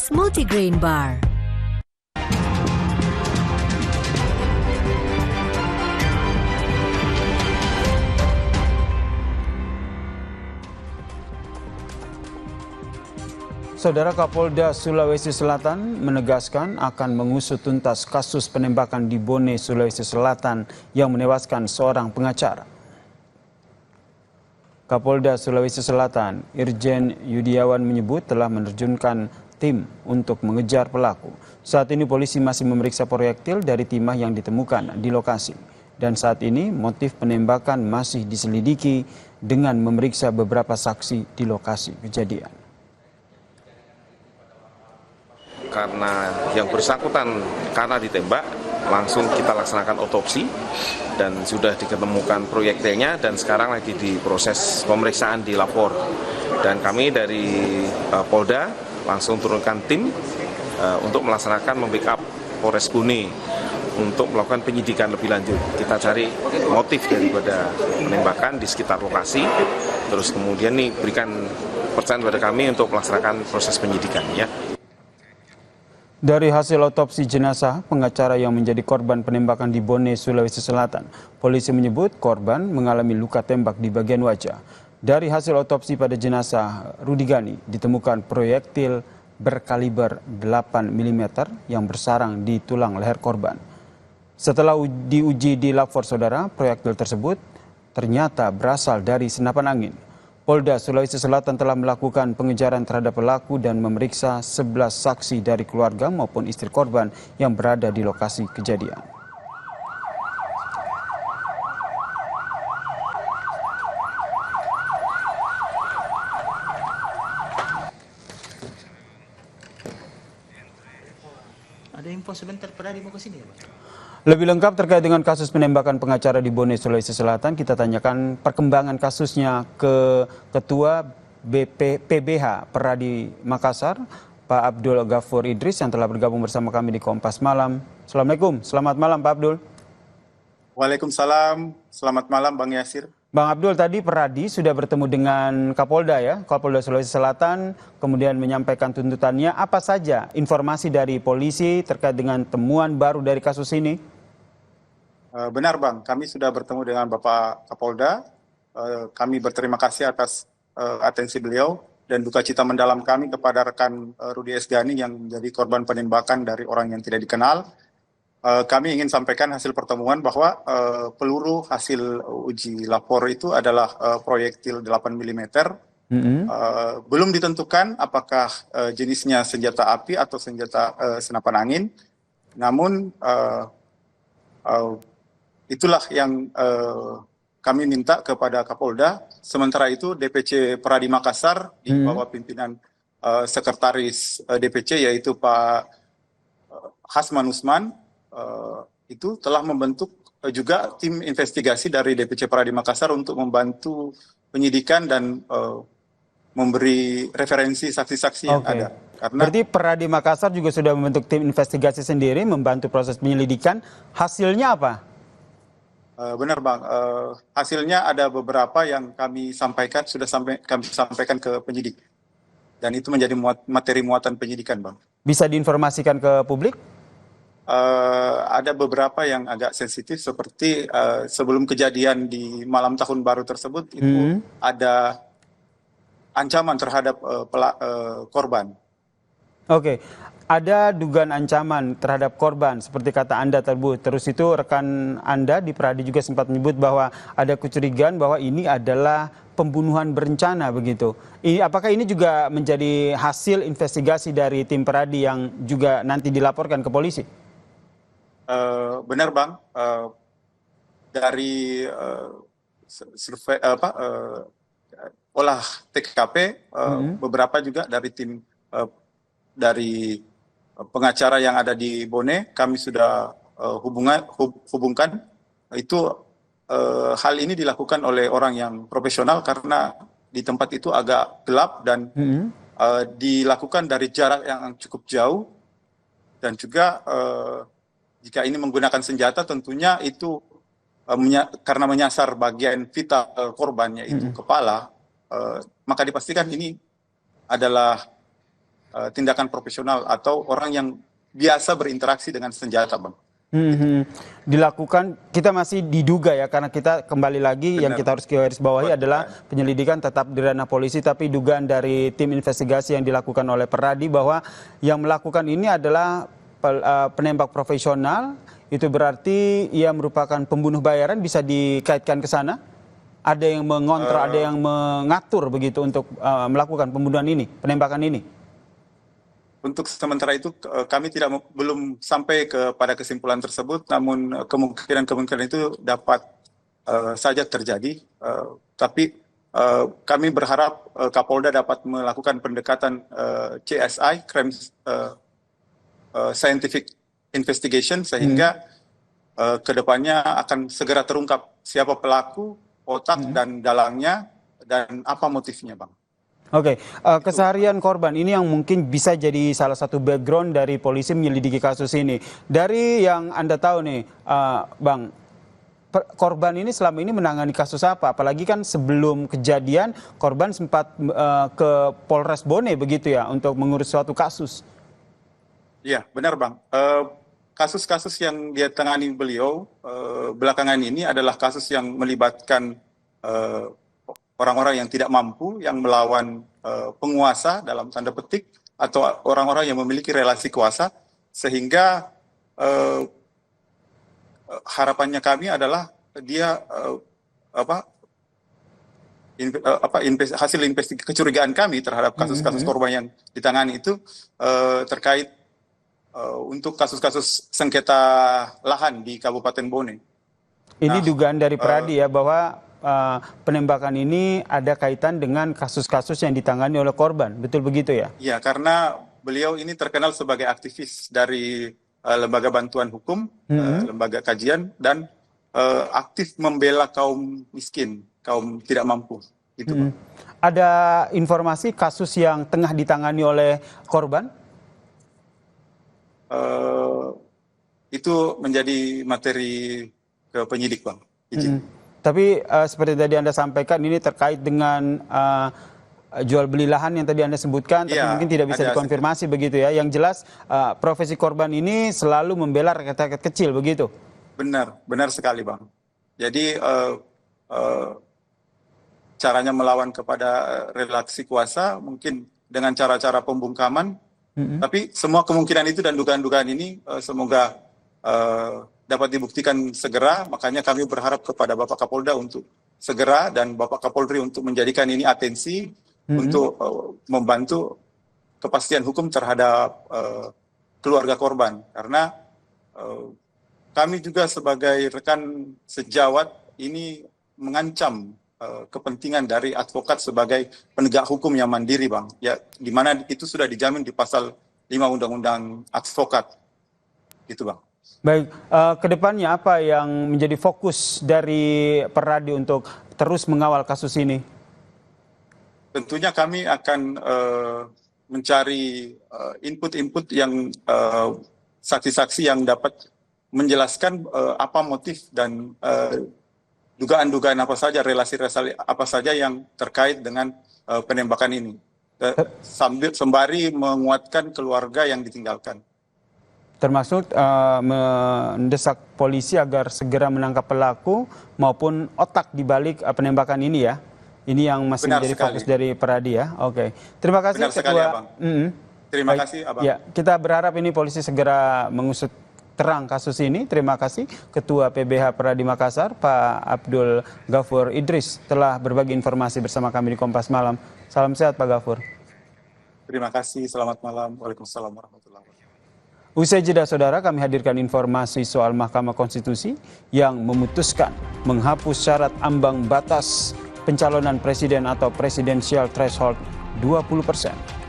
Mars Multigrain Bar. Saudara Kapolda Sulawesi Selatan menegaskan akan mengusut tuntas kasus penembakan di Bone, Sulawesi Selatan yang menewaskan seorang pengacara. Kapolda Sulawesi Selatan, Irjen Yudiawan menyebut telah menerjunkan tim untuk mengejar pelaku. Saat ini polisi masih memeriksa proyektil dari timah yang ditemukan di lokasi. Dan saat ini motif penembakan masih diselidiki dengan memeriksa beberapa saksi di lokasi kejadian. Karena yang bersangkutan karena ditembak, langsung kita laksanakan otopsi dan sudah diketemukan proyektilnya dan sekarang lagi diproses pemeriksaan di lapor. Dan kami dari Polda langsung turunkan tim untuk melaksanakan membackup Polres Bone untuk melakukan penyidikan lebih lanjut. Kita cari motif daripada penembakan di sekitar lokasi, terus kemudian nih berikan percayaan kepada kami untuk melaksanakan proses penyidikan ya. Dari hasil otopsi jenazah pengacara yang menjadi korban penembakan di Bone, Sulawesi Selatan, polisi menyebut korban mengalami luka tembak di bagian wajah. Dari hasil otopsi pada jenazah Rudi Gani ditemukan proyektil berkaliber 8 mm yang bersarang di tulang leher korban. Setelah diuji di lapor saudara, proyektil tersebut ternyata berasal dari senapan angin. Polda Sulawesi Selatan telah melakukan pengejaran terhadap pelaku dan memeriksa 11 saksi dari keluarga maupun istri korban yang berada di lokasi kejadian. Ada info sebentar, pernah mau ke sini ya, Pak? Lebih lengkap terkait dengan kasus penembakan pengacara di Bone, Sulawesi Selatan, kita tanyakan perkembangan kasusnya ke Ketua PBH Peradi Makassar, Pak Abdul Ghafur Idris yang telah bergabung bersama kami di Kompas Malam. Assalamualaikum, selamat malam Pak Abdul. Waalaikumsalam, selamat malam Bang Yasir. Bang Abdul, tadi Peradi sudah bertemu dengan Kapolda ya, Kapolda Sulawesi Selatan, kemudian menyampaikan tuntutannya. Apa saja informasi dari polisi terkait dengan temuan baru dari kasus ini? Benar Bang, kami sudah bertemu dengan Bapak Kapolda. Kami berterima kasih atas atensi beliau dan duka cita mendalam kami kepada rekan Rudi S. Gani yang menjadi korban penembakan dari orang yang tidak dikenal. Kami ingin sampaikan hasil pertemuan bahwa peluru hasil uji lapor itu adalah proyektil 8 mm. Belum ditentukan apakah jenisnya senjata api atau senjata senapan angin. Namun itulah yang kami minta kepada Kapolda. Sementara itu DPC Peradi Makassar di bawah pimpinan Sekretaris DPC yaitu Pak Hasman Usman itu telah membentuk juga tim investigasi dari DPC Peradi Makassar untuk membantu penyidikan dan memberi referensi saksi-saksi yang ada. Karena berarti Peradi Makassar juga sudah membentuk tim investigasi sendiri membantu proses penyelidikan. Hasilnya apa? Benar Bang, hasilnya ada beberapa yang kami sampaikan, kami sampaikan ke penyidik. Dan itu menjadi materi muatan penyidikan Bang. Bisa diinformasikan ke publik? Ada beberapa yang agak sensitif seperti sebelum kejadian di malam tahun baru tersebut itu ada ancaman terhadap korban. Oke, ada dugaan ancaman terhadap korban seperti kata Anda tersebut. Terus itu rekan Anda di Peradi juga sempat menyebut bahwa ada kecurigaan bahwa ini adalah pembunuhan berencana begitu. Apakah ini juga menjadi hasil investigasi dari tim Peradi yang juga nanti dilaporkan ke polisi? Benar Bang, dari survei olah TKP beberapa juga dari tim dari pengacara yang ada di Bone kami sudah hubungkan. Itu hal ini dilakukan oleh orang yang profesional karena di tempat itu agak gelap dan dilakukan dari jarak yang cukup jauh dan juga jika ini menggunakan senjata tentunya itu karena menyasar bagian vital korban yaitu kepala, maka dipastikan ini adalah tindakan profesional atau orang yang biasa berinteraksi dengan senjata, Bang. Dilakukan, kita masih diduga ya, karena kita kembali lagi yang kita harus garis bawahi adalah penyelidikan tetap di ranah polisi, tapi dugaan dari tim investigasi yang dilakukan oleh Peradi bahwa yang melakukan ini adalah penembak profesional. Itu berarti ia merupakan pembunuh bayaran, bisa dikaitkan ke sana? Ada yang mengontra, ada yang mengatur begitu untuk melakukan pembunuhan ini, penembakan ini? Untuk sementara itu kami belum sampai kepada kesimpulan tersebut, namun kemungkinan itu dapat saja terjadi. Tapi kami berharap Kapolda dapat melakukan pendekatan CSI, Crime Scientific Investigation, sehingga kedepannya akan segera terungkap siapa pelaku, otak dan dalangnya, dan apa motifnya, Bang. Oke, keseharian korban ini yang mungkin bisa jadi salah satu background dari polisi menyelidiki kasus ini. Dari yang Anda tahu nih, Bang, korban ini selama ini menangani kasus apa? Apalagi kan sebelum kejadian korban sempat ke Polres Bone begitu ya untuk mengurus suatu kasus. Iya, benar, Bang. Kasus-kasus yang dia tangani beliau belakangan ini adalah kasus yang melibatkan orang-orang yang tidak mampu, yang melawan penguasa dalam tanda petik, atau orang-orang yang memiliki relasi kuasa, sehingga harapannya kami adalah dia hasil investigasi kecurigaan kami terhadap kasus-kasus korban yang ditangani itu terkait untuk kasus-kasus sengketa lahan di Kabupaten Bone. Ini dugaan dari Peradi ya bahwa penembakan ini ada kaitan dengan kasus-kasus yang ditangani oleh korban, betul begitu ya? Iya, karena beliau ini terkenal sebagai aktivis dari lembaga bantuan hukum, lembaga kajian, dan aktif membela kaum miskin, kaum tidak mampu. Gitu, Pak. Ada informasi kasus yang tengah ditangani oleh korban? Itu menjadi materi ke penyidik, Bang. Izin. Tapi seperti tadi Anda sampaikan ini terkait dengan jual beli lahan yang tadi Anda sebutkan, tapi mungkin tidak bisa dikonfirmasi begitu ya. Yang jelas profesi korban ini selalu membela rakyat-rakyat kecil begitu. Benar sekali, Bang. Jadi caranya melawan kepada relasi kuasa mungkin dengan cara-cara pembungkaman, tapi semua kemungkinan itu dan dugaan-dugaan ini semoga dapat dibuktikan segera. Makanya kami berharap kepada Bapak Kapolda untuk segera dan Bapak Kapolri untuk menjadikan ini atensi untuk membantu kepastian hukum terhadap keluarga korban. Karena kami juga sebagai rekan sejawat ini mengancam kepentingan dari advokat sebagai penegak hukum yang mandiri, Bang. Ya, di mana itu sudah dijamin di pasal 5 Undang-Undang Advokat. Gitu, Bang. Baik, kedepannya apa yang menjadi fokus dari Peradi untuk terus mengawal kasus ini? Tentunya kami akan mencari input-input yang saksi-saksi yang dapat menjelaskan apa motif dan dugaan-dugaan apa saja, relasi-relasi apa saja yang terkait dengan penembakan ini. Sembari menguatkan keluarga yang ditinggalkan. Termasuk mendesak polisi agar segera menangkap pelaku maupun otak di balik penembakan ini ya. Ini yang masih menjadi fokus dari Peradi ya. Oke. Terima kasih Benar sekali, Abang. Terima kasih, Abang. Ya, kita berharap ini polisi segera mengusut terang kasus ini. Terima kasih Ketua PBH Peradi Makassar, Pak Abdul Ghafur Idris telah berbagi informasi bersama kami di Kompas Malam. Salam sehat Pak Ghafur. Terima kasih, selamat malam. Waalaikumsalam warahmatullahi wabarakatuh. Usai jeda saudara, kami hadirkan informasi soal Mahkamah Konstitusi yang memutuskan menghapus syarat ambang batas pencalonan presiden atau presidensial threshold 20%.